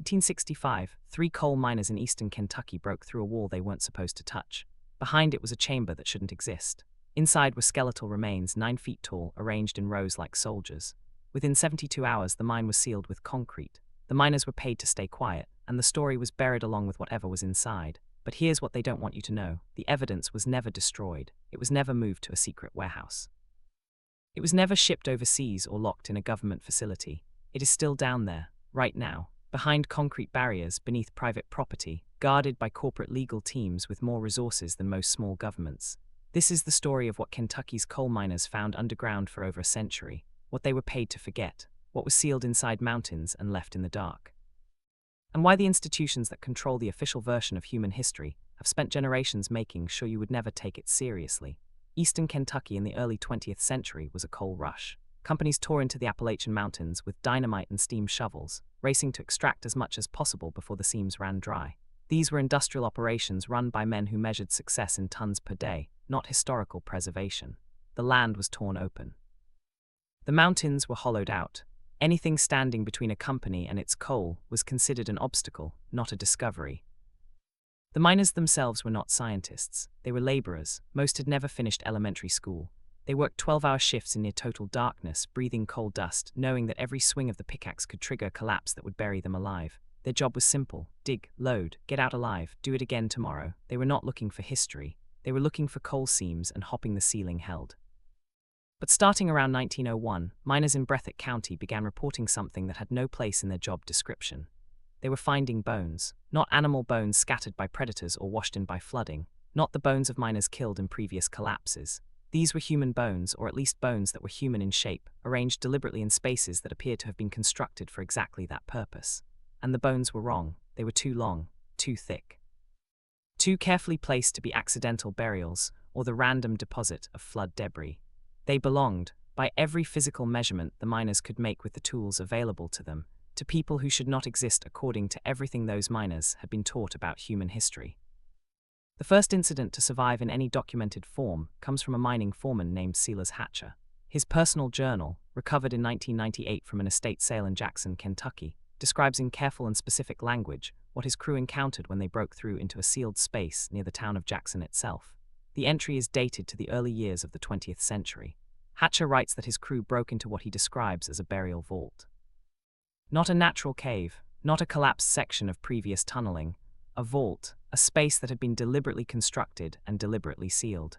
1865, 3 coal miners in eastern Kentucky broke through a wall they weren't supposed to touch. Behind it was a chamber that shouldn't exist. Inside were skeletal remains 9 feet tall, arranged in rows like soldiers. Within 72 hours, the mine was sealed with concrete. The miners were paid to stay quiet, and the story was buried along with whatever was inside. But here's what they don't want you to know. The evidence was never destroyed. It was never moved to a secret warehouse. It was never shipped overseas or locked in a government facility. It is still down there, right now, behind concrete barriers beneath private property, guarded by corporate legal teams with more resources than most small governments. This is the story of what Kentucky's coal miners found underground for over a century, what they were paid to forget, what was sealed inside mountains and left in the dark, and why the institutions that control the official version of human history have spent generations making sure you would never take it seriously. Eastern Kentucky in the early 20th century was a coal rush. Companies tore into the Appalachian Mountains with dynamite and steam shovels, racing to extract as much as possible before the seams ran dry. These were industrial operations run by men who measured success in tons per day, not historical preservation. The land was torn open. The mountains were hollowed out. Anything standing between a company and its coal was considered an obstacle, not a discovery. The miners themselves were not scientists. They were laborers. Most had never finished elementary school. They worked 12-hour shifts in near total darkness, breathing coal dust, knowing that every swing of the pickaxe could trigger a collapse that would bury them alive. Their job was simple: dig, load, get out alive, do it again tomorrow. They were not looking for history. They were looking for coal seams and hopping the ceiling held. But starting around 1901, miners in Breathitt County began reporting something that had no place in their job description. They were finding bones, not animal bones scattered by predators or washed in by flooding, not the bones of miners killed in previous collapses. These were human bones, or at least bones that were human in shape, arranged deliberately in spaces that appeared to have been constructed for exactly that purpose. And the bones were wrong. They were too long, too thick, too carefully placed to be accidental burials or the random deposit of flood debris. They belonged, by every physical measurement the miners could make with the tools available to them, to people who should not exist according to everything those miners had been taught about human history. The first incident to survive in any documented form comes from a mining foreman named Silas Hatcher. His personal journal, recovered in 1998 from an estate sale in Jackson, Kentucky, describes in careful and specific language what his crew encountered when they broke through into a sealed space near the town of Jackson itself. The entry is dated to the early years of the 20th century. Hatcher writes that his crew broke into what he describes as a burial vault. Not a natural cave, not a collapsed section of previous tunneling, a vault, a space that had been deliberately constructed and deliberately sealed.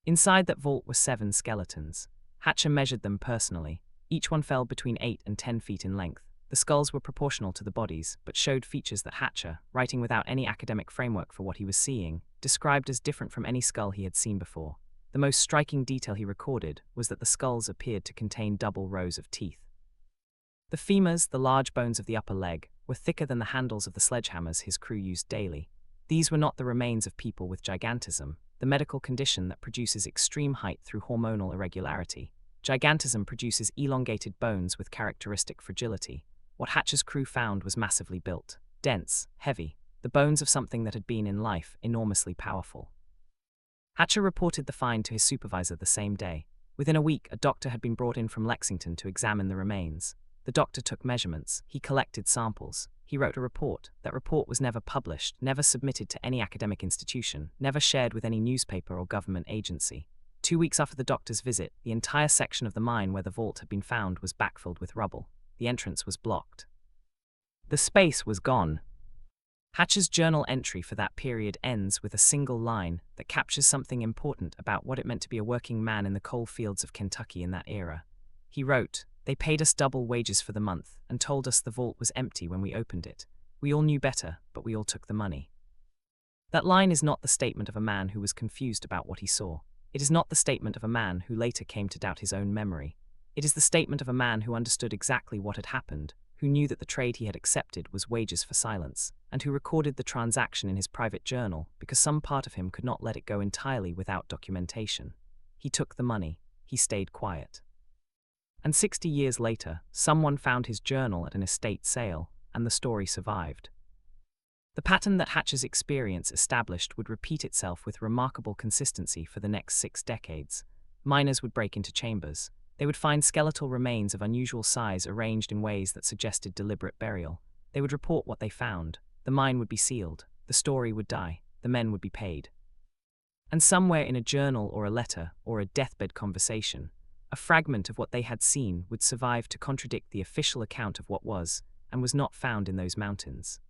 Inside that vault were 7 skeletons. Hatcher measured them personally. Each one fell between 8 and 10 feet in length. The skulls were proportional to the bodies, but showed features that Hatcher, writing without any academic framework for what he was seeing, described as different from any skull he had seen before. The most striking detail he recorded was that the skulls appeared to contain double rows of teeth. The femurs, the large bones of the upper leg, were thicker than the handles of the sledgehammers his crew used daily. These were not the remains of people with gigantism, the medical condition that produces extreme height through hormonal irregularity. Gigantism produces elongated bones with characteristic fragility. What Hatcher's crew found was massively built, dense, heavy, the bones of something that had been in life enormously powerful. Hatcher reported the find to his supervisor the same day. Within a week, a doctor had been brought in from Lexington to examine the remains. The doctor took measurements. He collected samples. He wrote a report. That report was never published, never submitted to any academic institution, never shared with any newspaper or government agency. 2 weeks after the doctor's visit, the entire section of the mine where the vault had been found was backfilled with rubble. The entrance was blocked. The space was gone. Hatcher's journal entry for that period ends with a single line that captures something important about what it meant to be a working man in the coal fields of Kentucky in that era. He wrote, "They paid us double wages for the month and told us the vault was empty when we opened it. We all knew better, but we all took the money." That line is not the statement of a man who was confused about what he saw. It is not the statement of a man who later came to doubt his own memory. It is the statement of a man who understood exactly what had happened, who knew that the trade he had accepted was wages for silence, and who recorded the transaction in his private journal because some part of him could not let it go entirely without documentation. He took the money. He stayed quiet. And 60 years later, someone found his journal at an estate sale, and the story survived. The pattern that Hatcher's experience established would repeat itself with remarkable consistency for the next 6 decades. Miners would break into chambers. They would find skeletal remains of unusual size arranged in ways that suggested deliberate burial. They would report what they found. The mine would be sealed. The story would die. The men would be paid. And somewhere in a journal or a letter or a deathbed conversation, a fragment of what they had seen would survive to contradict the official account of what was and was not found in those mountains.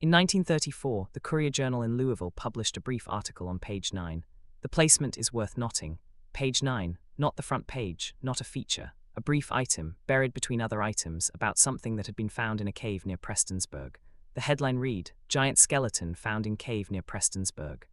In 1934, the Courier-Journal in Louisville published a brief article on page 9. The placement is worth noting. Page 9, not the front page, not a feature, a brief item, buried between other items, about something that had been found in a cave near Prestonsburg. The headline read, "Giant skeleton found in cave near Prestonsburg."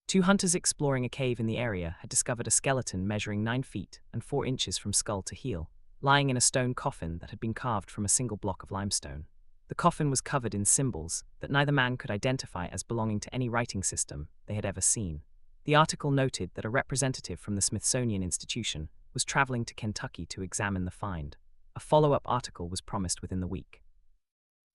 Two hunters exploring a cave in the area had discovered a skeleton measuring 9 feet and 4 inches from skull to heel, lying in a stone coffin that had been carved from a single block of limestone. The coffin was covered in symbols that neither man could identify as belonging to any writing system they had ever seen. The article noted that a representative from the Smithsonian Institution was traveling to Kentucky to examine the find. A follow-up article was promised within the week.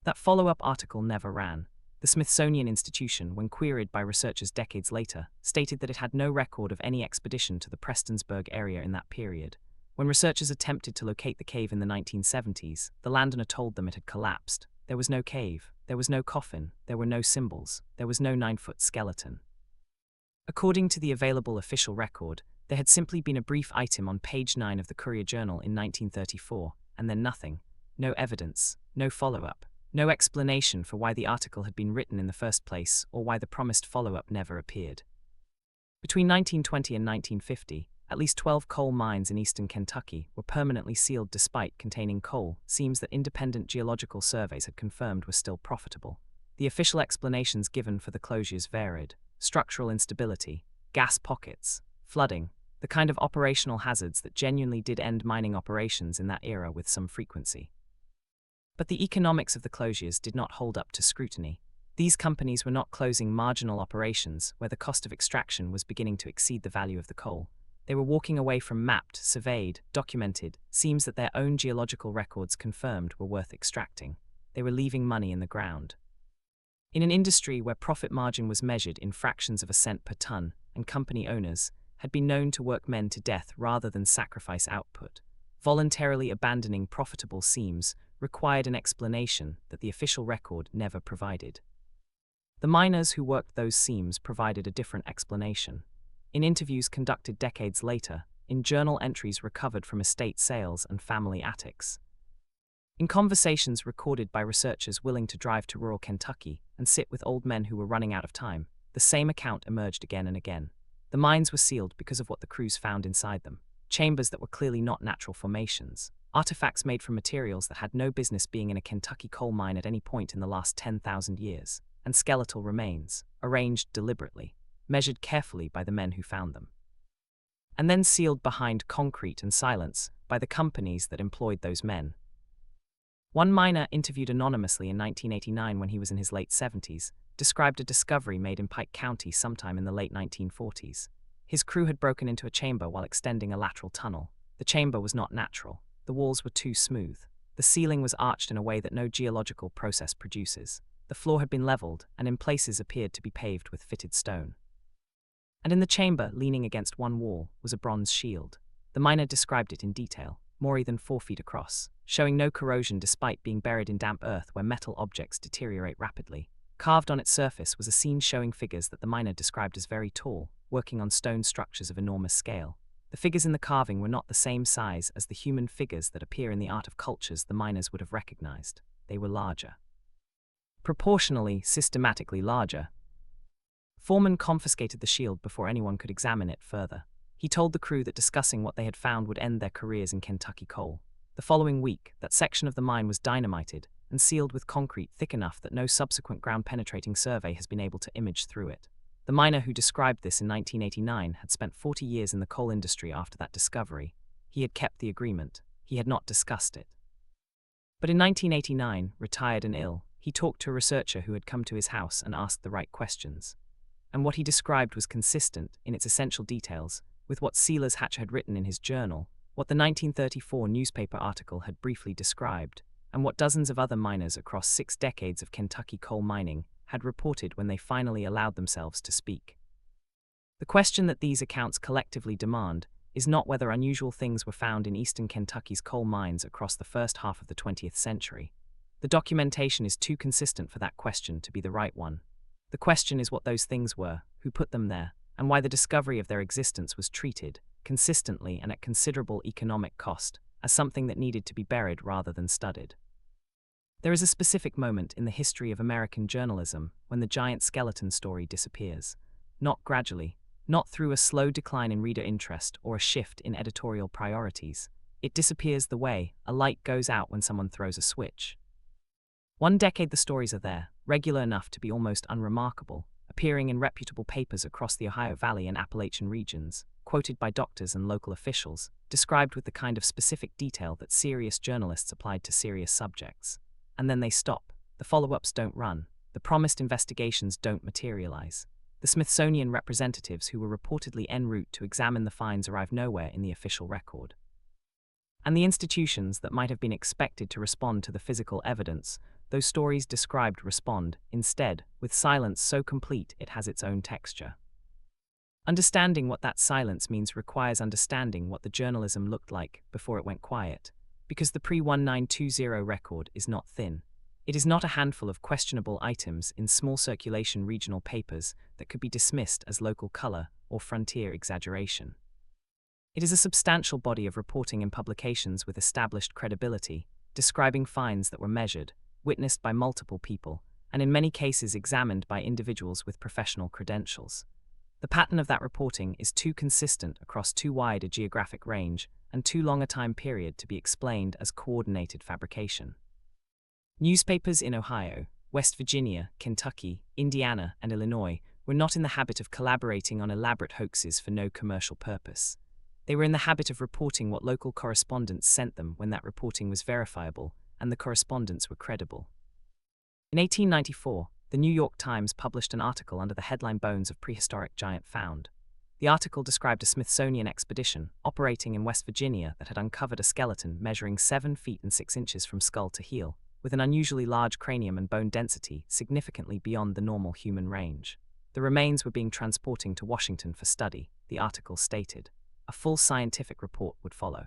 That follow-up article never ran. The Smithsonian Institution, when queried by researchers decades later, stated that it had no record of any expedition to the Prestonsburg area in that period. When researchers attempted to locate the cave in the 1970s, the landowner told them it had collapsed. There was no cave, there was no coffin, there were no symbols, there was no 9-foot skeleton. According to the available official record, there had simply been a brief item on page 9 of the Courier-Journal in 1934, and then nothing. No evidence, no follow-up, no explanation for why the article had been written in the first place or why the promised follow-up never appeared. Between 1920 and 1950, at least 12 coal mines in eastern Kentucky were permanently sealed despite containing coal seams that independent geological surveys had confirmed were still profitable. The official explanations given for the closures varied: structural instability, gas pockets, flooding, the kind of operational hazards that genuinely did end mining operations in that era with some frequency. But the economics of the closures did not hold up to scrutiny. These companies were not closing marginal operations where the cost of extraction was beginning to exceed the value of the coal. They were walking away from mapped, surveyed, documented seams that their own geological records confirmed were worth extracting. They were leaving money in the ground. In an industry where profit margin was measured in fractions of a cent per ton, and company owners had been known to work men to death rather than sacrifice output, voluntarily abandoning profitable seams required an explanation that the official record never provided. The miners who worked those seams provided a different explanation. In interviews conducted decades later, in journal entries recovered from estate sales and family attics. In conversations recorded by researchers willing to drive to rural Kentucky and sit with old men who were running out of time, the same account emerged again and again. The mines were sealed because of what the crews found inside them: chambers that were clearly not natural formations, artifacts made from materials that had no business being in a Kentucky coal mine at any point in the last 10,000 years, and skeletal remains, arranged deliberately, measured carefully by the men who found them, and then sealed behind concrete and silence by the companies that employed those men. One miner interviewed anonymously in 1989 when he was in his late 70s, described a discovery made in Pike County sometime in the late 1940s. His crew had broken into a chamber while extending a lateral tunnel. The chamber was not natural. The walls were too smooth. The ceiling was arched in a way that no geological process produces. The floor had been leveled, and in places appeared to be paved with fitted stone. And in the chamber, leaning against one wall, was a bronze shield. The miner described it in detail, more than 4 feet across, showing no corrosion despite being buried in damp earth where metal objects deteriorate rapidly. Carved on its surface was a scene showing figures that the miner described as very tall, working on stone structures of enormous scale. The figures in the carving were not the same size as the human figures that appear in the art of cultures the miners would have recognized. They were larger. Proportionally, systematically larger. Foreman confiscated the shield before anyone could examine it further. He told the crew that discussing what they had found would end their careers in Kentucky coal. The following week, that section of the mine was dynamited and sealed with concrete thick enough that no subsequent ground-penetrating survey has been able to image through it. The miner who described this in 1989 had spent 40 years in the coal industry after that discovery. He had kept the agreement. He had not discussed it. But in 1989, retired and ill, he talked to a researcher who had come to his house and asked the right questions. And what he described was consistent, in its essential details, with what Silas Hatcher had written in his journal, what the 1934 newspaper article had briefly described, and what dozens of other miners across 6 decades of Kentucky coal mining had reported when they finally allowed themselves to speak. The question that these accounts collectively demand is not whether unusual things were found in eastern Kentucky's coal mines across the first half of the 20th century. The documentation is too consistent for that question to be the right one. The question is what those things were, who put them there, and why the discovery of their existence was treated, consistently and at considerable economic cost, as something that needed to be buried rather than studied. There is a specific moment in the history of American journalism when the giant skeleton story disappears. Not gradually, not through a slow decline in reader interest or a shift in editorial priorities. It disappears the way a light goes out when someone throws a switch. 1 decade the stories are there, regular enough to be almost unremarkable, appearing in reputable papers across the Ohio Valley and Appalachian regions, quoted by doctors and local officials, described with the kind of specific detail that serious journalists applied to serious subjects. And then they stop. The follow-ups don't run. The promised investigations don't materialize. The Smithsonian representatives who were reportedly en route to examine the finds arrive nowhere in the official record. And the institutions that might have been expected to respond to the physical evidence those stories described respond, instead, with silence so complete it has its own texture. Understanding what that silence means requires understanding what the journalism looked like before it went quiet, because the pre-1920 record is not thin. It is not a handful of questionable items in small circulation regional papers that could be dismissed as local color or frontier exaggeration. It is a substantial body of reporting in publications with established credibility, describing finds that were measured, witnessed by multiple people, and in many cases examined by individuals with professional credentials. The pattern of that reporting is too consistent across too wide a geographic range and too long a time period to be explained as coordinated fabrication. Newspapers in Ohio, West Virginia, Kentucky, Indiana, and Illinois were not in the habit of collaborating on elaborate hoaxes for no commercial purpose. They were in the habit of reporting what local correspondents sent them when that reporting was verifiable and the correspondents were credible. In 1894, the New York Times published an article under the headline Bones of Prehistoric Giant Found. The article described a Smithsonian expedition operating in West Virginia that had uncovered a skeleton measuring 7 feet and 6 inches from skull to heel, with an unusually large cranium and bone density significantly beyond the normal human range. The remains were being transported to Washington for study, the article stated. A full scientific report would follow.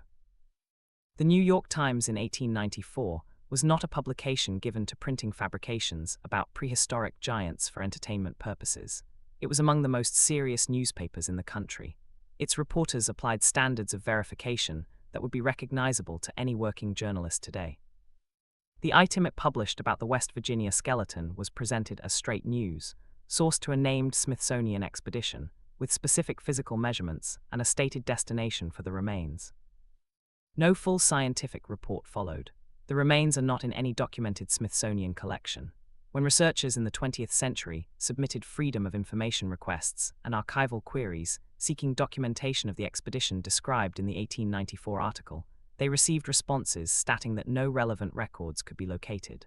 The New York Times in 1894 was not a publication given to printing fabrications about prehistoric giants for entertainment purposes. It was among the most serious newspapers in the country. Its reporters applied standards of verification that would be recognizable to any working journalist today. The item it published about the West Virginia skeleton was presented as straight news, sourced to a named Smithsonian expedition, with specific physical measurements and a stated destination for the remains. No full scientific report followed. The remains are not in any documented Smithsonian collection. When researchers in the 20th century submitted Freedom of Information requests and archival queries seeking documentation of the expedition described in the 1894 article, they received responses stating that no relevant records could be located.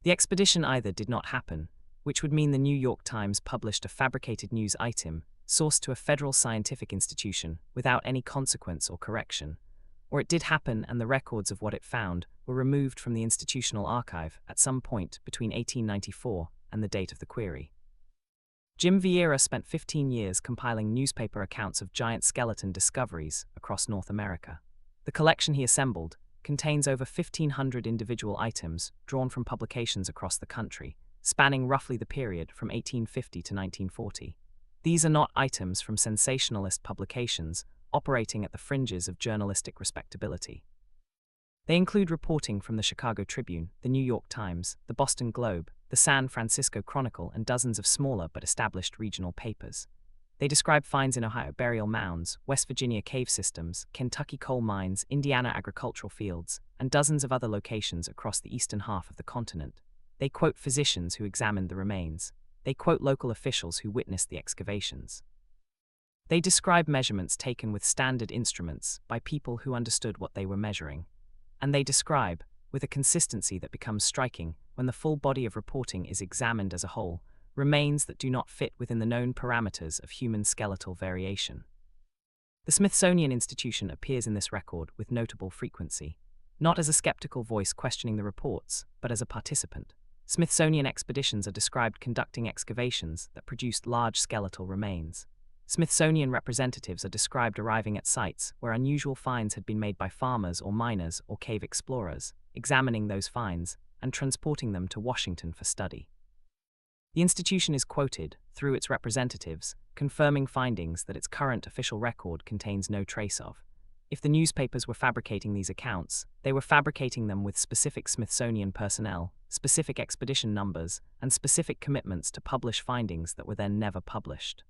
The expedition either did not happen, which would mean the New York Times published a fabricated news item sourced to a federal scientific institution without any consequence or correction, or it did happen and the records of what it found were removed from the institutional archive at some point between 1894 and the date of the query. Jim Vieira spent 15 years compiling newspaper accounts of giant skeleton discoveries across North America. The collection he assembled contains over 1,500 individual items drawn from publications across the country, spanning roughly the period from 1850 to 1940. These are not items from sensationalist publications operating at the fringes of journalistic respectability. They include reporting from the Chicago Tribune, the New York Times, the Boston Globe, the San Francisco Chronicle, and dozens of smaller but established regional papers. They describe finds in Ohio burial mounds, West Virginia cave systems, Kentucky coal mines, Indiana agricultural fields, and dozens of other locations across the eastern half of the continent. They quote physicians who examined the remains. They quote local officials who witnessed the excavations. They describe measurements taken with standard instruments by people who understood what they were measuring. And they describe, with a consistency that becomes striking when the full body of reporting is examined as a whole, remains that do not fit within the known parameters of human skeletal variation. The Smithsonian Institution appears in this record with notable frequency, not as a skeptical voice questioning the reports, but as a participant. Smithsonian expeditions are described conducting excavations that produced large skeletal remains. Smithsonian representatives are described arriving at sites where unusual finds had been made by farmers or miners or cave explorers, examining those finds, and transporting them to Washington for study. The institution is quoted, through its representatives, confirming findings that its current official record contains no trace of. If the newspapers were fabricating these accounts, they were fabricating them with specific Smithsonian personnel, specific expedition numbers, and specific commitments to publish findings that were then never published.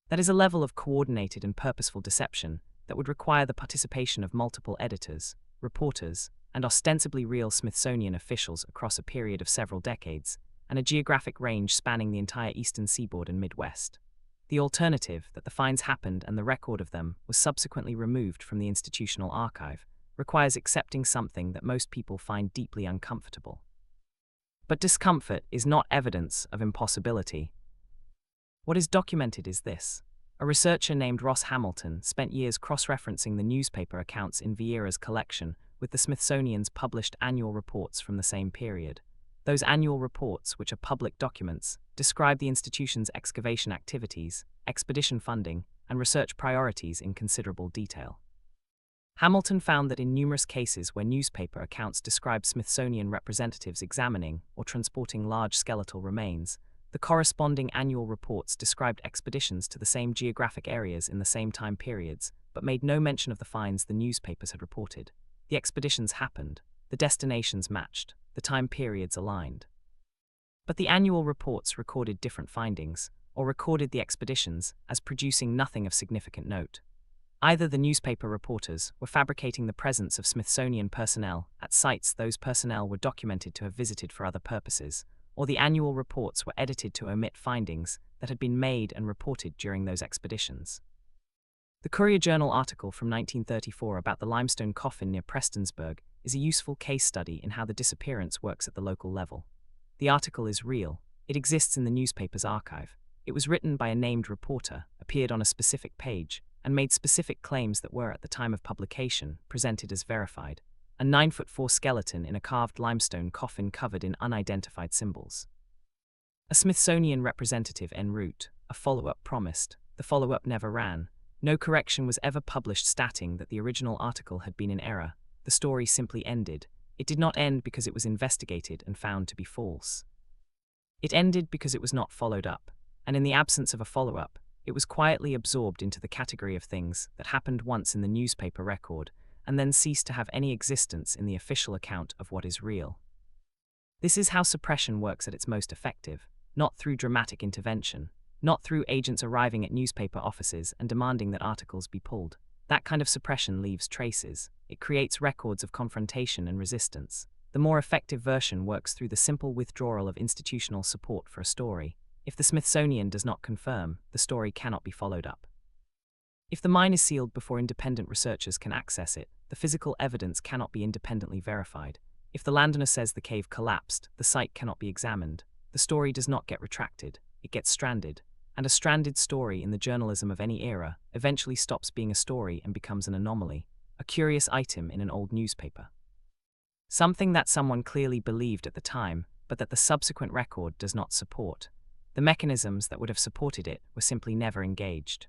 That is a level of coordinated and purposeful deception that would require the participation of multiple editors, reporters, and ostensibly real Smithsonian officials across a period of several decades, and a geographic range spanning the entire eastern seaboard and Midwest. The alternative, that the finds happened and the record of them was subsequently removed from the institutional archive, requires accepting something that most people find deeply uncomfortable. But discomfort is not evidence of impossibility. What is documented is this. A researcher named Ross Hamilton spent years cross-referencing the newspaper accounts in Vieira's collection with the Smithsonian's published annual reports from the same period. Those annual reports, which are public documents, describe the institution's excavation activities, expedition funding, and research priorities in considerable detail. Hamilton found that in numerous cases where newspaper accounts describe Smithsonian representatives examining or transporting large skeletal remains, the corresponding annual reports described expeditions to the same geographic areas in the same time periods, but made no mention of the finds the newspapers had reported. The expeditions happened, the destinations matched, the time periods aligned. But the annual reports recorded different findings, or recorded the expeditions as producing nothing of significant note. Either the newspaper reporters were fabricating the presence of Smithsonian personnel at sites those personnel were documented to have visited for other purposes, or the annual reports were edited to omit findings that had been made and reported during those expeditions. The Courier-Journal article from 1934 about the limestone coffin near Prestonsburg is a useful case study in how the disappearance works at the local level. The article is real. It exists in the newspaper's archive. It was written by a named reporter, appeared on a specific page, and made specific claims that were, at the time of publication, presented as verified. A 9'4" skeleton in a carved limestone coffin covered in unidentified symbols. A Smithsonian representative en route, a follow-up promised. The follow-up never ran. No correction was ever published stating that the original article had been in error. The story simply ended. It did not end because it was investigated and found to be false. It ended because it was not followed up, and in the absence of a follow-up, it was quietly absorbed into the category of things that happened once in the newspaper record, and then ceased to have any existence in the official account of what is real. This is how suppression works at its most effective, not through dramatic intervention, not through agents arriving at newspaper offices and demanding that articles be pulled. That kind of suppression leaves traces. It creates records of confrontation and resistance. The more effective version works through the simple withdrawal of institutional support for a story. If the Smithsonian does not confirm, the story cannot be followed up. If the mine is sealed before independent researchers can access it, the physical evidence cannot be independently verified. If the landowner says the cave collapsed, the site cannot be examined. The story does not get retracted, it gets stranded. And a stranded story in the journalism of any era eventually stops being a story and becomes an anomaly, a curious item in an old newspaper. Something that someone clearly believed at the time, but that the subsequent record does not support. The mechanisms that would have supported it were simply never engaged.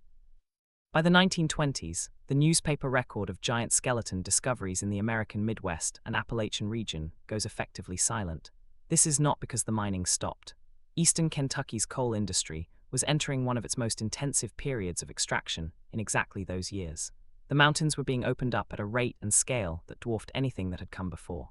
By the 1920s, the newspaper record of giant skeleton discoveries in the American Midwest and Appalachian region goes effectively silent. This is not because the mining stopped. Eastern Kentucky's coal industry was entering one of its most intensive periods of extraction in exactly those years. The mountains were being opened up at a rate and scale that dwarfed anything that had come before.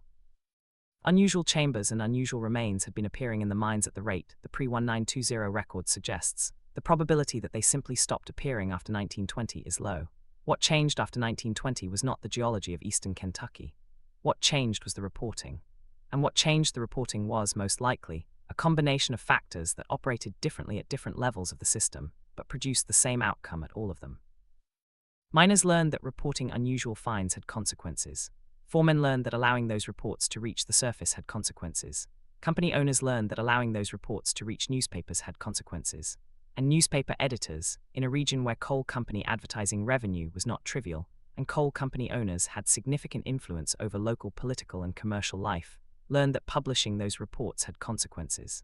Unusual chambers and unusual remains had been appearing in the mines at the rate the pre-1920 record suggests. The probability that they simply stopped appearing after 1920 is low. What changed after 1920 was not the geology of eastern Kentucky. What changed was the reporting. And what changed the reporting was, most likely, a combination of factors that operated differently at different levels of the system, but produced the same outcome at all of them. Miners learned that reporting unusual finds had consequences. Foremen learned that allowing those reports to reach the surface had consequences. Company owners learned that allowing those reports to reach newspapers had consequences. And newspaper editors, in a region where coal company advertising revenue was not trivial, and coal company owners had significant influence over local political and commercial life, learned that publishing those reports had consequences.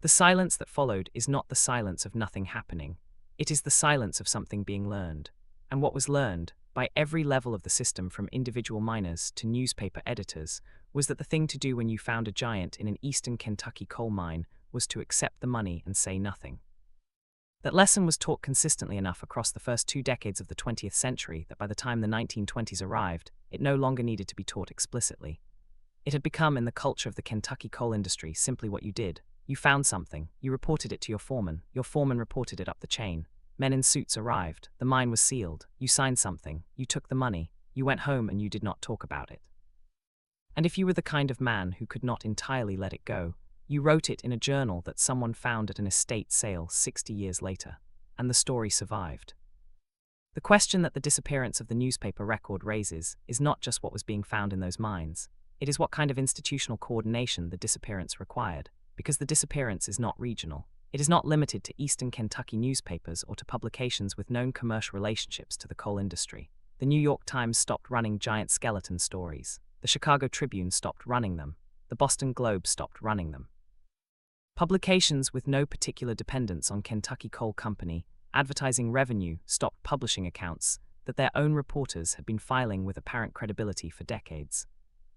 The silence that followed is not the silence of nothing happening. It is the silence of something being learned. And what was learned by every level of the system from individual miners to newspaper editors was that the thing to do when you found a giant in an eastern Kentucky coal mine was to accept the money and say nothing. That lesson was taught consistently enough across the first 2 decades of the 20th century that by the time the 1920s arrived, it no longer needed to be taught explicitly. It had become in the culture of the Kentucky coal industry simply what you did. You found something, you reported it to your foreman reported it up the chain. Men in suits arrived, the mine was sealed, you signed something, you took the money, you went home and you did not talk about it. And if you were the kind of man who could not entirely let it go, you wrote it in a journal that someone found at an estate sale 60 years later, and the story survived. The question that the disappearance of the newspaper record raises is not just what was being found in those mines, it is what kind of institutional coordination the disappearance required, because the disappearance is not regional. It is not limited to eastern Kentucky newspapers or to publications with known commercial relationships to the coal industry. The New York Times stopped running giant skeleton stories. The Chicago Tribune stopped running them. The Boston Globe stopped running them. Publications with no particular dependence on Kentucky Coal Company advertising revenue stopped publishing accounts that their own reporters had been filing with apparent credibility for decades.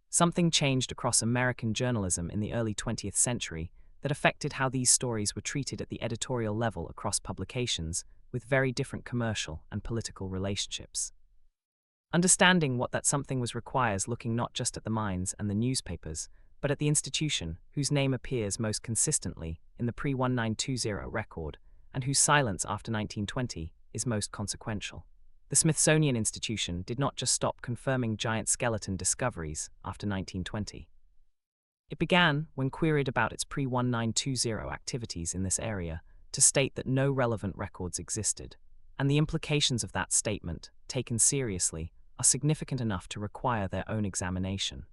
Something changed across American journalism in the early 20th century that affected how these stories were treated at the editorial level across publications with very different commercial and political relationships. Understanding what that something was requires looking not just at the mines and the newspapers, but at the institution whose name appears most consistently in the pre-1920 record and whose silence after 1920 is most consequential. The Smithsonian Institution did not just stop confirming giant skeleton discoveries after 1920. It began, when queried about its pre-1920 activities in this area, to state that no relevant records existed, and the implications of that statement, taken seriously, are significant enough to require their own examination.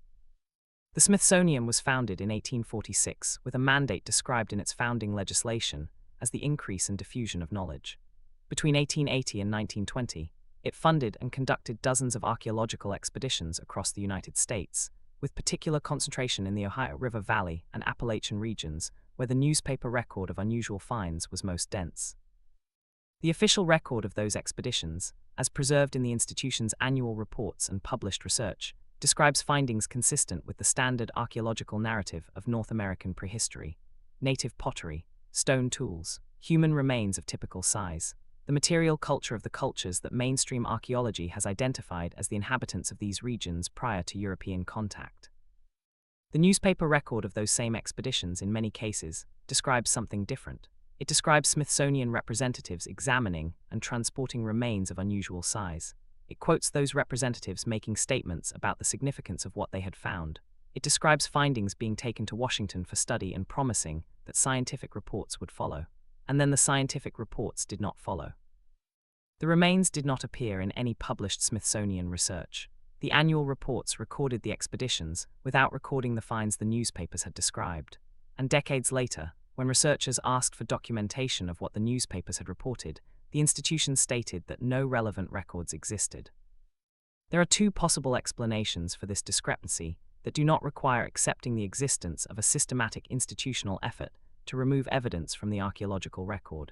The Smithsonian was founded in 1846 with a mandate described in its founding legislation as the increase and diffusion of knowledge. Between 1880 and 1920, it funded and conducted dozens of archaeological expeditions across the United States, with particular concentration in the Ohio River Valley and Appalachian regions, where the newspaper record of unusual finds was most dense. The official record of those expeditions, as preserved in the institution's annual reports and published research, describes findings consistent with the standard archaeological narrative of North American prehistory: native pottery, stone tools, human remains of typical size, the material culture of the cultures that mainstream archaeology has identified as the inhabitants of these regions prior to European contact. The newspaper record of those same expeditions, in many cases, describes something different. It describes Smithsonian representatives examining and transporting remains of unusual size. It quotes those representatives making statements about the significance of what they had found. It describes findings being taken to Washington for study and promising that scientific reports would follow. And then the scientific reports did not follow. The remains did not appear in any published Smithsonian research. The annual reports recorded the expeditions without recording the finds the newspapers had described. And decades later, when researchers asked for documentation of what the newspapers had reported, the institution stated that no relevant records existed. There are 2 possible explanations for this discrepancy that do not require accepting the existence of a systematic institutional effort to remove evidence from the archaeological record.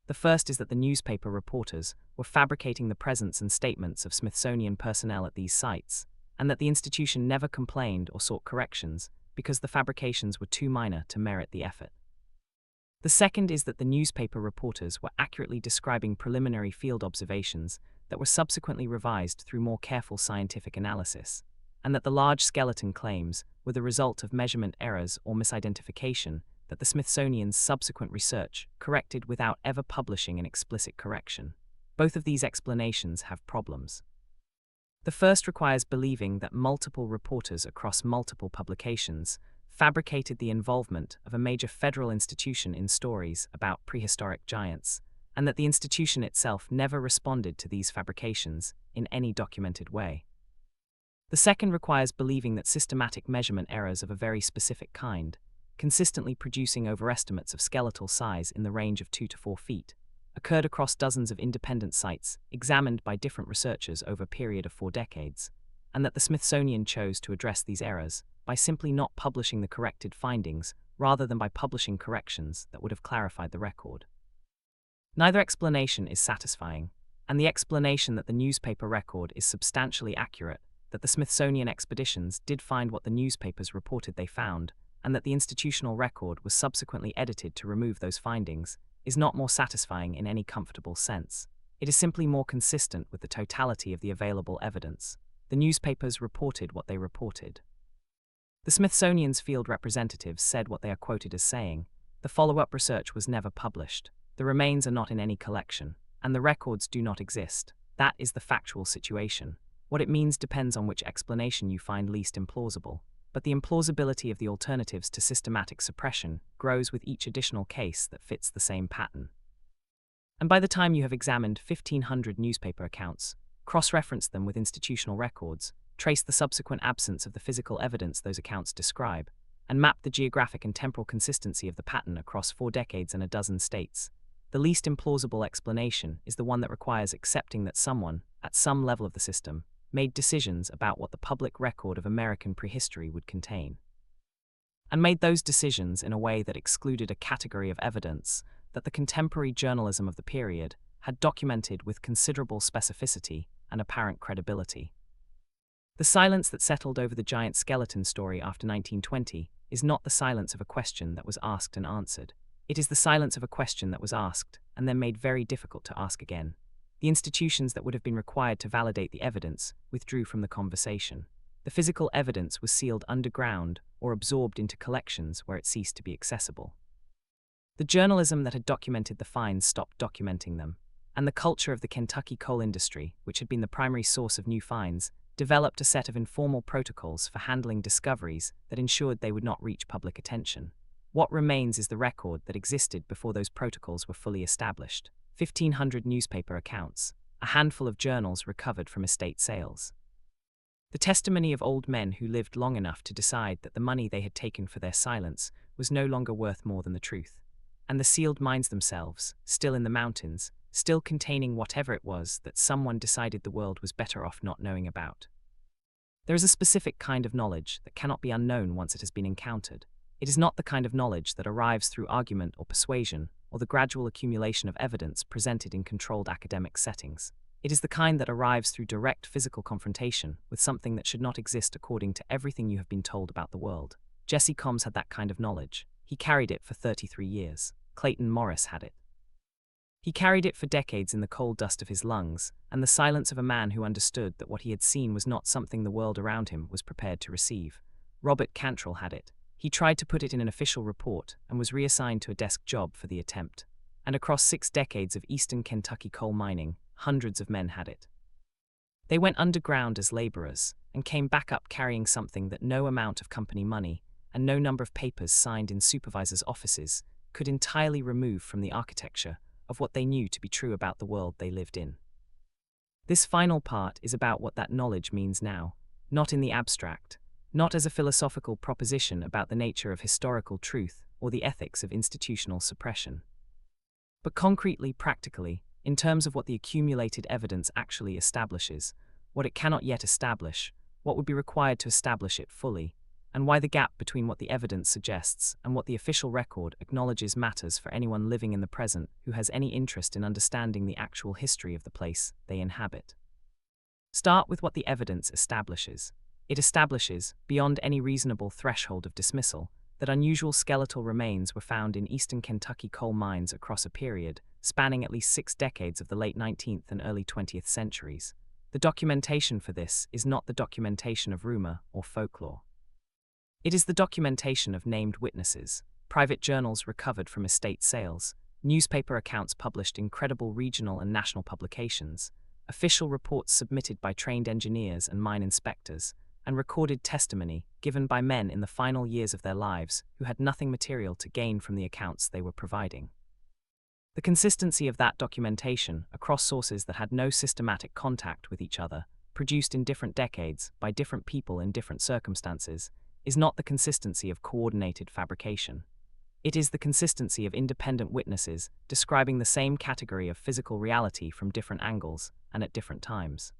The first is that the newspaper reporters were fabricating the presence and statements of Smithsonian personnel at these sites, and that the institution never complained or sought corrections because the fabrications were too minor to merit the effort. The second is that the newspaper reporters were accurately describing preliminary field observations that were subsequently revised through more careful scientific analysis, and that the large skeleton claims were the result of measurement errors or misidentification that the Smithsonian's subsequent research corrected without ever publishing an explicit correction. Both of these explanations have problems. The first requires believing that multiple reporters across multiple publications fabricated the involvement of a major federal institution in stories about prehistoric giants, and that the institution itself never responded to these fabrications in any documented way. The second requires believing that systematic measurement errors of a very specific kind, consistently producing overestimates of skeletal size in the range of 2 to 4 feet, occurred across dozens of independent sites examined by different researchers over a period of 4 decades, and that the Smithsonian chose to address these errors by simply not publishing the corrected findings rather than by publishing corrections that would have clarified the record. Neither explanation is satisfying, and the explanation that the newspaper record is substantially accurate, that the Smithsonian expeditions did find what the newspapers reported they found, and that the institutional record was subsequently edited to remove those findings, is not more satisfying in any comfortable sense. It is simply more consistent with the totality of the available evidence. The newspapers reported what they reported. The Smithsonian's field representatives said what they are quoted as saying. The follow-up research was never published. The remains are not in any collection, and the records do not exist. That is the factual situation. What it means depends on which explanation you find least implausible, but the implausibility of the alternatives to systematic suppression grows with each additional case that fits the same pattern. And by the time you have examined 1,500 newspaper accounts, cross-referenced them with institutional records, traced the subsequent absence of the physical evidence those accounts describe, and mapped the geographic and temporal consistency of the pattern across 4 decades and a dozen states, the least implausible explanation is the one that requires accepting that someone, at some level of the system, made decisions about what the public record of American prehistory would contain. And made those decisions in a way that excluded a category of evidence that the contemporary journalism of the period had documented with considerable specificity and apparent credibility. The silence that settled over the giant skeleton story after 1920 is not the silence of a question that was asked and answered. It is the silence of a question that was asked and then made very difficult to ask again. The institutions that would have been required to validate the evidence withdrew from the conversation. The physical evidence was sealed underground or absorbed into collections where it ceased to be accessible. The journalism that had documented the finds stopped documenting them, and the culture of the Kentucky coal industry, which had been the primary source of new finds, developed a set of informal protocols for handling discoveries that ensured they would not reach public attention. What remains is the record that existed before those protocols were fully established. 1,500 newspaper accounts, a handful of journals recovered from estate sales. The testimony of old men who lived long enough to decide that the money they had taken for their silence was no longer worth more than the truth. And the sealed mines themselves, still in the mountains, still containing whatever it was that someone decided the world was better off not knowing about. There is a specific kind of knowledge that cannot be unknown once it has been encountered. It is not the kind of knowledge that arrives through argument or persuasion, or the gradual accumulation of evidence presented in controlled academic settings. It is the kind that arrives through direct physical confrontation with something that should not exist according to everything you have been told about the world. Jesse Combs had that kind of knowledge. He carried it for 33 years. Clayton Morris had it. He carried it for decades in the coal dust of his lungs, and the silence of a man who understood that what he had seen was not something the world around him was prepared to receive. Robert Cantrell had it. He tried to put it in an official report and was reassigned to a desk job for the attempt. And across 6 decades of eastern Kentucky coal mining, hundreds of men had it. They went underground as laborers and came back up carrying something that no amount of company money and no number of papers signed in supervisors' offices could entirely remove from the architecture of what they knew to be true about the world they lived in. This final part is about what that knowledge means now, not in the abstract, not as a philosophical proposition about the nature of historical truth or the ethics of institutional suppression, but concretely, practically, in terms of what the accumulated evidence actually establishes, what it cannot yet establish, what would be required to establish it fully, and why the gap between what the evidence suggests and what the official record acknowledges matters for anyone living in the present who has any interest in understanding the actual history of the place they inhabit. Start with what the evidence establishes. It establishes, beyond any reasonable threshold of dismissal, that unusual skeletal remains were found in eastern Kentucky coal mines across a period spanning at least 6 decades of the late 19th and early 20th centuries. The documentation for this is not the documentation of rumor or folklore. It is the documentation of named witnesses, private journals recovered from estate sales, newspaper accounts published in credible regional and national publications, official reports submitted by trained engineers and mine inspectors, and recorded testimony given by men in the final years of their lives who had nothing material to gain from the accounts they were providing. The consistency of that documentation across sources that had no systematic contact with each other, produced in different decades by different people in different circumstances, is not the consistency of coordinated fabrication. It is the consistency of independent witnesses describing the same category of physical reality from different angles and at different times.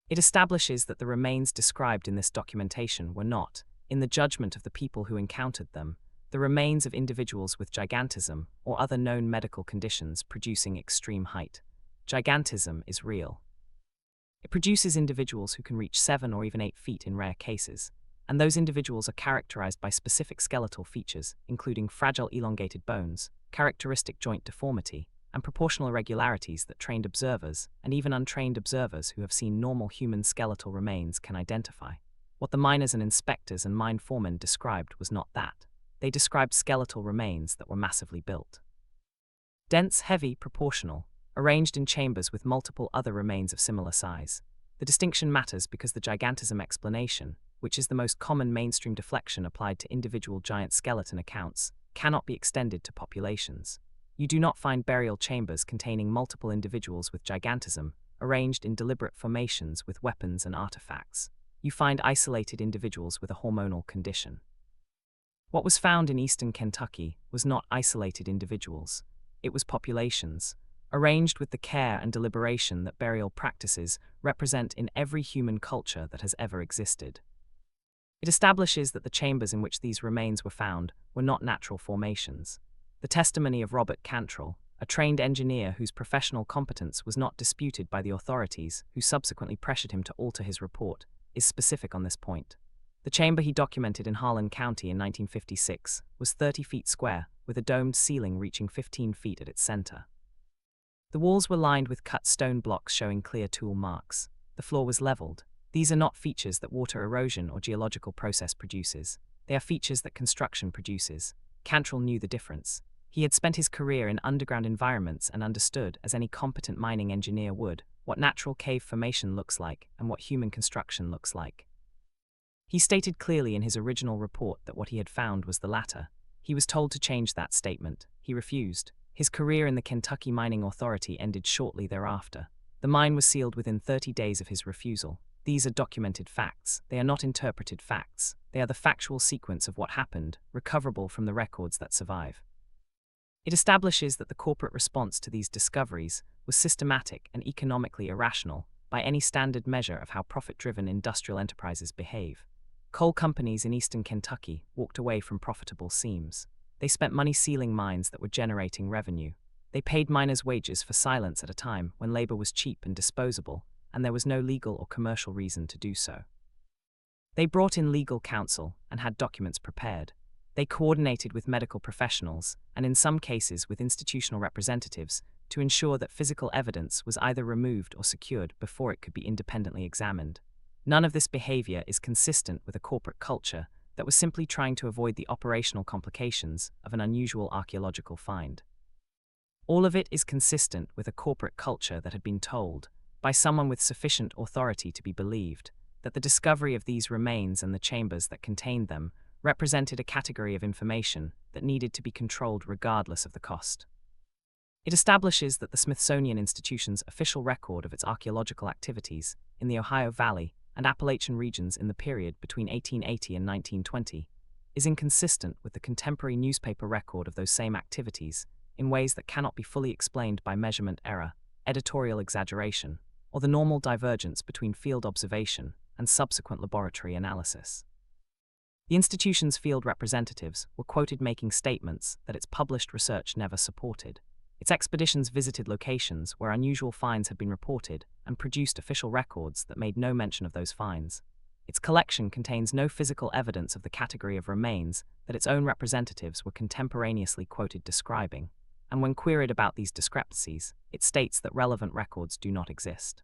It establishes that the remains described in this documentation were not, in the judgment of the people who encountered them, the remains of individuals with gigantism or other known medical conditions producing extreme height. gigantism is real. It produces individuals who can reach 7 or even 8 feet in rare cases, and those individuals are characterized by specific skeletal features, including fragile elongated bones, characteristic joint deformity, and proportional irregularities that trained observers, and even untrained observers who have seen normal human skeletal remains, can identify. What the miners and inspectors and mine foremen described was not that. They described skeletal remains that were massively built. Dense, heavy, proportional, arranged in chambers with multiple other remains of similar size. The distinction matters because the gigantism explanation, which is the most common mainstream deflection applied to individual giant skeleton accounts, cannot be extended to populations. You do not find burial chambers containing multiple individuals with gigantism, arranged in deliberate formations with weapons and artifacts. You find isolated individuals with a hormonal condition. What was found in eastern Kentucky was not isolated individuals. It was populations, arranged with the care and deliberation that burial practices represent in every human culture that has ever existed. It establishes that the chambers in which these remains were found were not natural formations. The testimony of Robert Cantrell, a trained engineer whose professional competence was not disputed by the authorities, who subsequently pressured him to alter his report, is specific on this point. The chamber he documented in Harlan County in 1956 was 30 feet square, with a domed ceiling reaching 15 feet at its center. The walls were lined with cut stone blocks showing clear tool marks. The floor was leveled. These are not features that water erosion or geological process produces. They are features that construction produces. Cantrell knew the difference. He had spent his career in underground environments and understood, as any competent mining engineer would, what natural cave formation looks like and what human construction looks like. He stated clearly in his original report that what he had found was the latter. He was told to change that statement. He refused. His career in the Kentucky Mining Authority ended shortly thereafter. The mine was sealed within 30 days of his refusal. These are documented facts. They are not interpreted facts. They are the factual sequence of what happened, recoverable from the records that survive. It establishes that the corporate response to these discoveries was systematic and economically irrational by any standard measure of how profit-driven industrial enterprises behave. Coal companies in eastern Kentucky walked away from profitable seams. They spent money sealing mines that were generating revenue. They paid miners wages for silence at a time when labor was cheap and disposable, and there was no legal or commercial reason to do so. They brought in legal counsel and had documents prepared. They coordinated with medical professionals, and in some cases with institutional representatives, to ensure that physical evidence was either removed or secured before it could be independently examined. None of this behavior is consistent with a corporate culture that was simply trying to avoid the operational complications of an unusual archaeological find. All of it is consistent with a corporate culture that had been told, by someone with sufficient authority to be believed, that the discovery of these remains and the chambers that contained them represented a category of information that needed to be controlled regardless of the cost. It establishes that the Smithsonian Institution's official record of its archaeological activities in the Ohio Valley and Appalachian regions in the period between 1880 and 1920 is inconsistent with the contemporary newspaper record of those same activities in ways that cannot be fully explained by measurement error, editorial exaggeration, or the normal divergence between field observation and subsequent laboratory analysis. The institution's field representatives were quoted making statements that its published research never supported. Its expeditions visited locations where unusual finds had been reported and produced official records that made no mention of those finds. Its collection contains no physical evidence of the category of remains that its own representatives were contemporaneously quoted describing, and when queried about these discrepancies, it states that relevant records do not exist.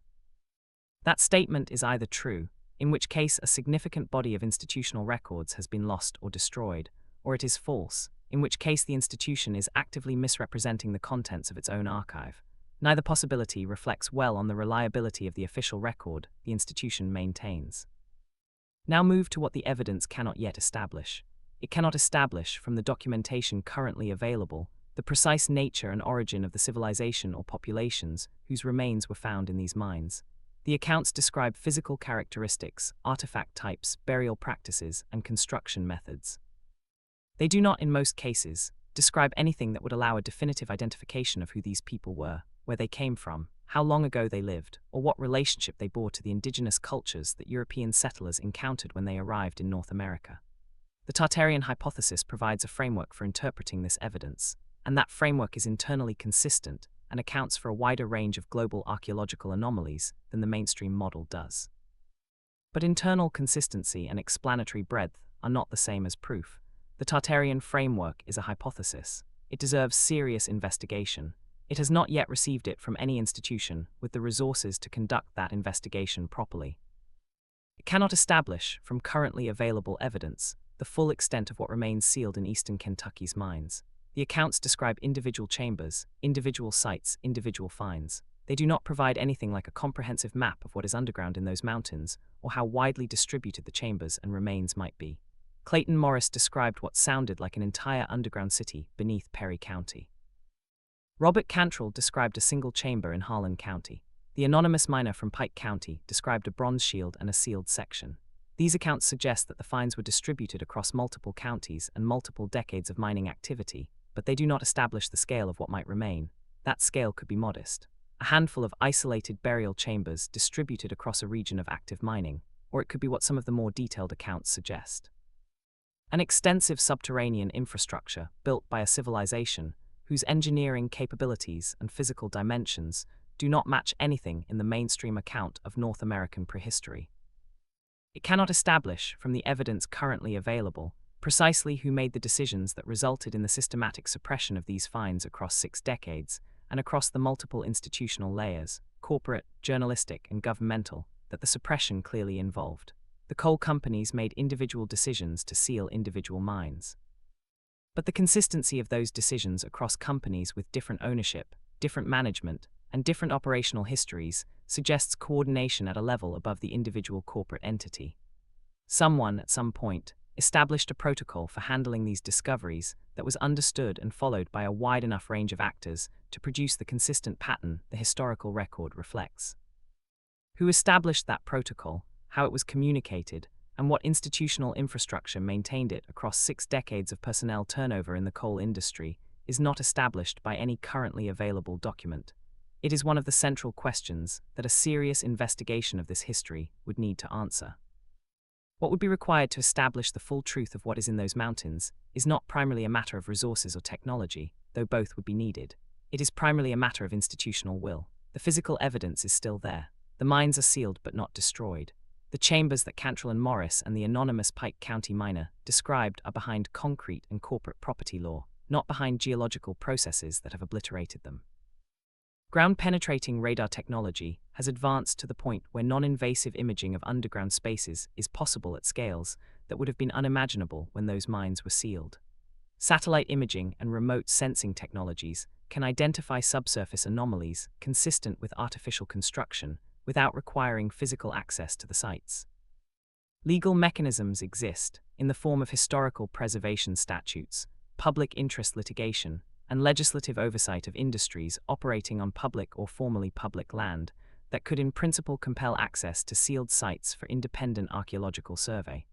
That statement is either true, in which case a significant body of institutional records has been lost or destroyed, or it is false, in which case the institution is actively misrepresenting the contents of its own archive. Neither possibility reflects well on the reliability of the official record the institution maintains. Now move to what the evidence cannot yet establish. It cannot establish, from the documentation currently available, the precise nature and origin of the civilization or populations whose remains were found in these mines. The accounts describe physical characteristics, artifact types, burial practices, and construction methods. They do not, in most cases, describe anything that would allow a definitive identification of who these people were, where they came from, how long ago they lived, or what relationship they bore to the indigenous cultures that European settlers encountered when they arrived in North America. The Tartarian hypothesis provides a framework for interpreting this evidence, and that framework is internally consistent and accounts for a wider range of global archaeological anomalies than the mainstream model does. But internal consistency and explanatory breadth are not the same as proof. The Tartarian framework is a hypothesis. It deserves serious investigation. It has not yet received it from any institution with the resources to conduct that investigation properly. It cannot establish, from currently available evidence, the full extent of what remains sealed in eastern Kentucky's mines. The accounts describe individual chambers, individual sites, individual finds. They do not provide anything like a comprehensive map of what is underground in those mountains, or how widely distributed the chambers and remains might be. Clayton Morris described what sounded like an entire underground city beneath Perry County. Robert Cantrell described a single chamber in Harlan County. The anonymous miner from Pike County described a bronze shield and a sealed section. These accounts suggest that the finds were distributed across multiple counties and multiple decades of mining activity, but they do not establish the scale of what might remain. That scale could be modest. A handful of isolated burial chambers distributed across a region of active mining, or it could be what some of the more detailed accounts suggest. An extensive subterranean infrastructure built by a civilization whose engineering capabilities and physical dimensions do not match anything in the mainstream account of North American prehistory. It cannot establish, from the evidence currently available, precisely who made the decisions that resulted in the systematic suppression of these finds across 6 decades, and across the multiple institutional layers, corporate, journalistic, and governmental, that the suppression clearly involved. The coal companies made individual decisions to seal individual mines. But the consistency of those decisions across companies with different ownership, different management, and different operational histories suggests coordination at a level above the individual corporate entity. Someone, at some point, established a protocol for handling these discoveries that was understood and followed by a wide enough range of actors to produce the consistent pattern the historical record reflects. Who established that protocol, how it was communicated, and what institutional infrastructure maintained it across 6 decades of personnel turnover in the coal industry is not established by any currently available document. It is one of the central questions that a serious investigation of this history would need to answer. What would be required to establish the full truth of what is in those mountains is not primarily a matter of resources or technology, though both would be needed. It is primarily a matter of institutional will. The physical evidence is still there. The mines are sealed but not destroyed. The chambers that Cantrell and Morris and the anonymous Pike County miner described are behind concrete and corporate property law, not behind geological processes that have obliterated them. Ground-penetrating radar technology has advanced to the point where non-invasive imaging of underground spaces is possible at scales that would have been unimaginable when those mines were sealed. Satellite imaging and remote sensing technologies can identify subsurface anomalies consistent with artificial construction without requiring physical access to the sites. Legal mechanisms exist in the form of historical preservation statutes, public interest litigation, and legislative oversight of industries operating on public or formerly public land that could in principle compel access to sealed sites for independent archaeological survey.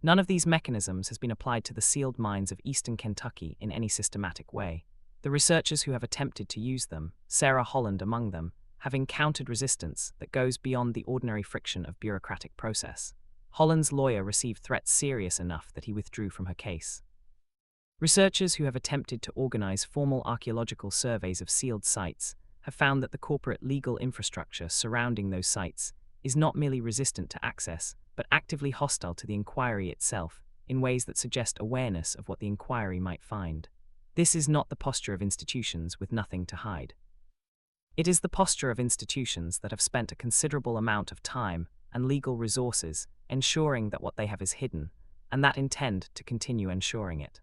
None of these mechanisms has been applied to the sealed mines of eastern Kentucky in any systematic way. The researchers who have attempted to use them, Sarah Holland among them, have encountered resistance that goes beyond the ordinary friction of bureaucratic process. Holland's lawyer received threats serious enough that he withdrew from her case. Researchers who have attempted to organize formal archaeological surveys of sealed sites have found that the corporate legal infrastructure surrounding those sites is not merely resistant to access, but actively hostile to the inquiry itself in ways that suggest awareness of what the inquiry might find. This is not the posture of institutions with nothing to hide. It is the posture of institutions that have spent a considerable amount of time and legal resources ensuring that what they have is hidden, and that intend to continue ensuring it.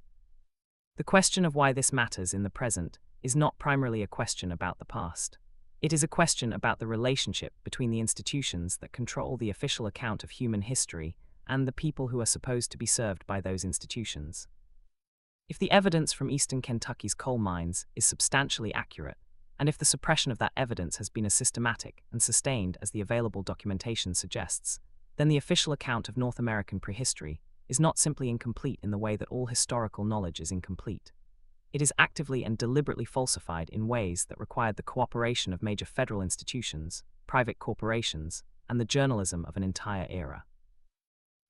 The question of why this matters in the present is not primarily a question about the past. It is a question about the relationship between the institutions that control the official account of human history and the people who are supposed to be served by those institutions. If the evidence from eastern Kentucky's coal mines is substantially accurate, and if the suppression of that evidence has been as systematic and sustained as the available documentation suggests, then the official account of North American prehistory is not simply incomplete in the way that all historical knowledge is incomplete. It is actively and deliberately falsified in ways that required the cooperation of major federal institutions, private corporations, and the journalism of an entire era.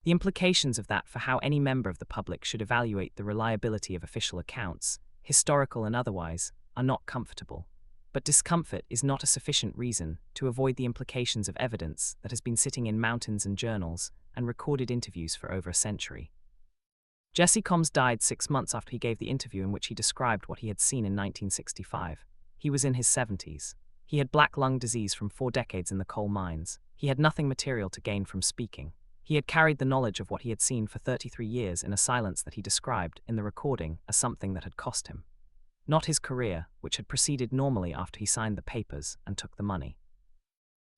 The implications of that for how any member of the public should evaluate the reliability of official accounts, historical and otherwise, are not comfortable. But discomfort is not a sufficient reason to avoid the implications of evidence that has been sitting in mountains and journals and recorded interviews for over a century. Jesse Combs died 6 months after he gave the interview in which he described what he had seen in 1965. He was in his 70s. He had black lung disease from 4 decades in the coal mines. He had nothing material to gain from speaking. He had carried the knowledge of what he had seen for 33 years in a silence that he described in the recording as something that had cost him. Not his career, which had proceeded normally after he signed the papers and took the money.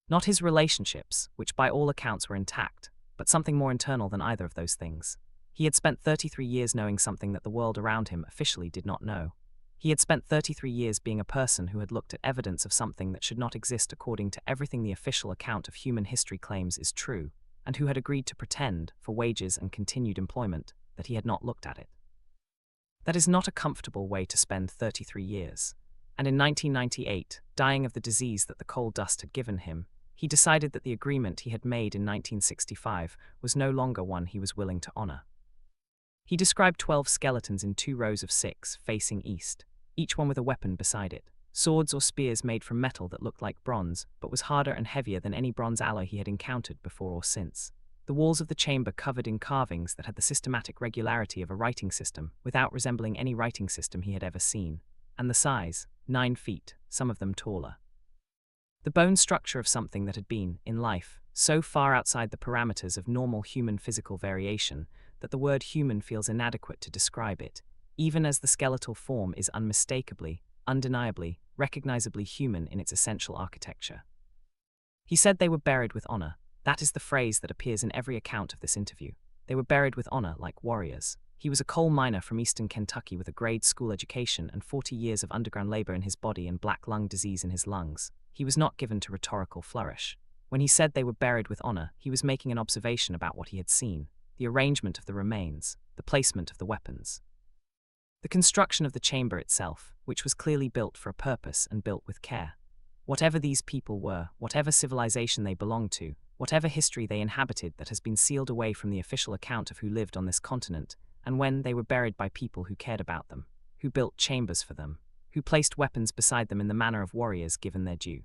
Not his relationships, which by all accounts were intact, but something more internal than either of those things. He had spent 33 years knowing something that the world around him officially did not know. He had spent 33 years being a person who had looked at evidence of something that should not exist according to everything the official account of human history claims is true, and who had agreed to pretend, for wages and continued employment, that he had not looked at it. That is not a comfortable way to spend 33 years. And in 1998, dying of the disease that the coal dust had given him, he decided that the agreement he had made in 1965 was no longer one he was willing to honor. He described 12 skeletons in 2 rows of 6, facing east, each one with a weapon beside it, swords or spears made from metal that looked like bronze, but was harder and heavier than any bronze alloy he had encountered before or since. The walls of the chamber covered in carvings that had the systematic regularity of a writing system, without resembling any writing system he had ever seen, and the size, 9 feet, some of them taller. The bone structure of something that had been, in life, so far outside the parameters of normal human physical variation that the word human feels inadequate to describe it, even as the skeletal form is unmistakably, undeniably, recognizably human in its essential architecture. He said they were buried with honor. That is the phrase that appears in every account of this interview. They were buried with honor like warriors. He was a coal miner from eastern Kentucky with a grade school education and 40 years of underground labor in his body and black lung disease in his lungs. He was not given to rhetorical flourish. When he said they were buried with honor, he was making an observation about what he had seen, the arrangement of the remains, the placement of the weapons. The construction of the chamber itself, which was clearly built for a purpose and built with care. Whatever these people were, whatever civilization they belonged to, whatever history they inhabited that has been sealed away from the official account of who lived on this continent, and when they were buried by people who cared about them, who built chambers for them, who placed weapons beside them in the manner of warriors given their due,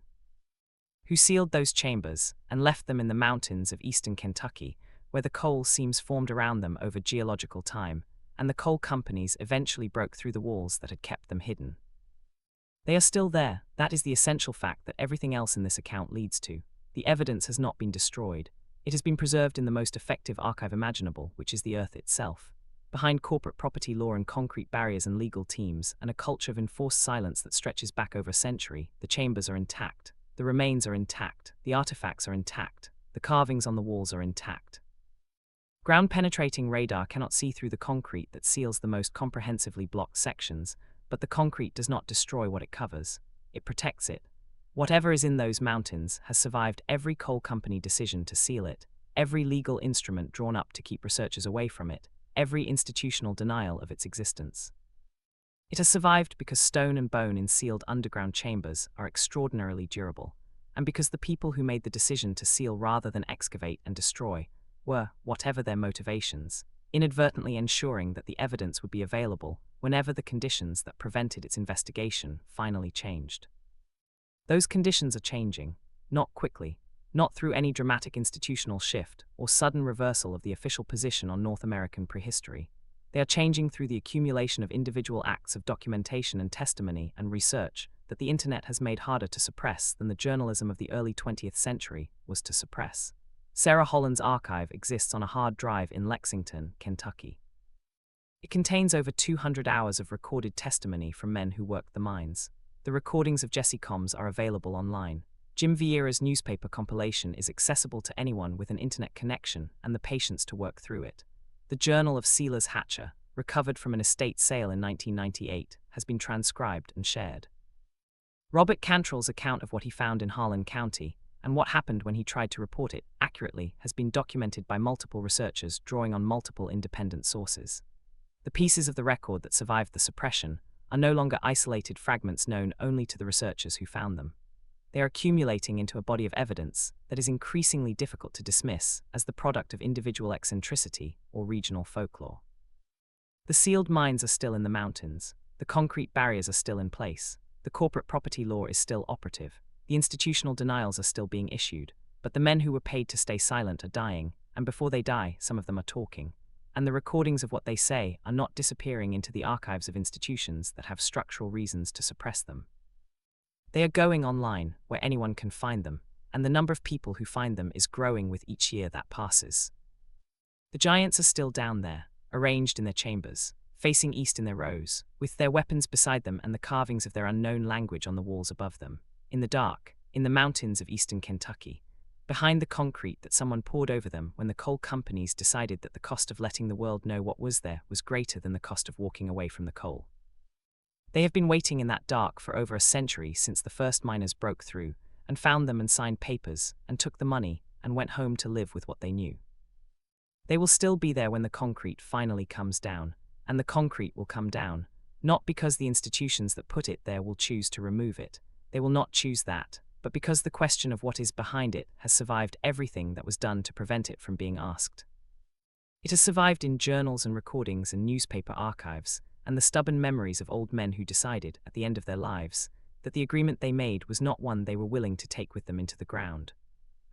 who sealed those chambers and left them in the mountains of eastern Kentucky, where the coal seams formed around them over geological time, and the coal companies eventually broke through the walls that had kept them hidden. They are still there. That is the essential fact that everything else in this account leads to. The evidence has not been destroyed. It has been preserved in the most effective archive imaginable, which is the earth itself. Behind corporate property law and concrete barriers and legal teams, and a culture of enforced silence that stretches back over a century, the chambers are intact. The remains are intact. The artifacts are intact. The carvings on the walls are intact. Ground-penetrating radar cannot see through the concrete that seals the most comprehensively blocked sections, but the concrete does not destroy what it covers. It protects it. Whatever is in those mountains has survived every coal company decision to seal it, every legal instrument drawn up to keep researchers away from it, every institutional denial of its existence. It has survived because stone and bone in sealed underground chambers are extraordinarily durable, and because the people who made the decision to seal rather than excavate and destroy were, whatever their motivations, inadvertently ensuring that the evidence would be available whenever the conditions that prevented its investigation finally changed. Those conditions are changing, not quickly, not through any dramatic institutional shift or sudden reversal of the official position on North American prehistory. They are changing through the accumulation of individual acts of documentation and testimony and research that the internet has made harder to suppress than the journalism of the early 20th century was to suppress. Sarah Holland's archive exists on a hard drive in Lexington, Kentucky. It contains over 200 hours of recorded testimony from men who worked the mines. The recordings of Jesse Combs are available online. Jim Vieira's newspaper compilation is accessible to anyone with an internet connection and the patience to work through it. The Journal of Silas Hatcher, recovered from an estate sale in 1998, has been transcribed and shared. Robert Cantrell's account of what he found in Harlan County, and what happened when he tried to report it accurately, has been documented by multiple researchers drawing on multiple independent sources. The pieces of the record that survived the suppression are no longer isolated fragments known only to the researchers who found them. They are accumulating into a body of evidence that is increasingly difficult to dismiss as the product of individual eccentricity or regional folklore. The sealed mines are still in the mountains. The concrete barriers are still in place. The corporate property law is still operative. The institutional denials are still being issued. But the men who were paid to stay silent are dying, and before they die, some of them are talking. And the recordings of what they say are not disappearing into the archives of institutions that have structural reasons to suppress them. They are going online, where anyone can find them, and the number of people who find them is growing with each year that passes. The giants are still down there, arranged in their chambers, facing east in their rows, with their weapons beside them and the carvings of their unknown language on the walls above them, in the dark, in the mountains of eastern Kentucky, behind the concrete that someone poured over them when the coal companies decided that the cost of letting the world know what was there was greater than the cost of walking away from the coal. They have been waiting in that dark for over a century since the first miners broke through, and found them and signed papers, and took the money, and went home to live with what they knew. They will still be there when the concrete finally comes down, and the concrete will come down, not because the institutions that put it there will choose to remove it. They will not choose that, but because the question of what is behind it has survived everything that was done to prevent it from being asked. It has survived in journals and recordings and newspaper archives, and the stubborn memories of old men who decided, at the end of their lives, that the agreement they made was not one they were willing to take with them into the ground.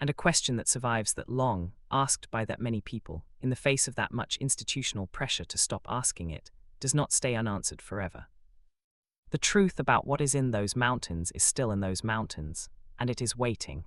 And a question that survives that long, asked by that many people, in the face of that much institutional pressure to stop asking it, does not stay unanswered forever. The truth about what is in those mountains is still in those mountains, and it is waiting.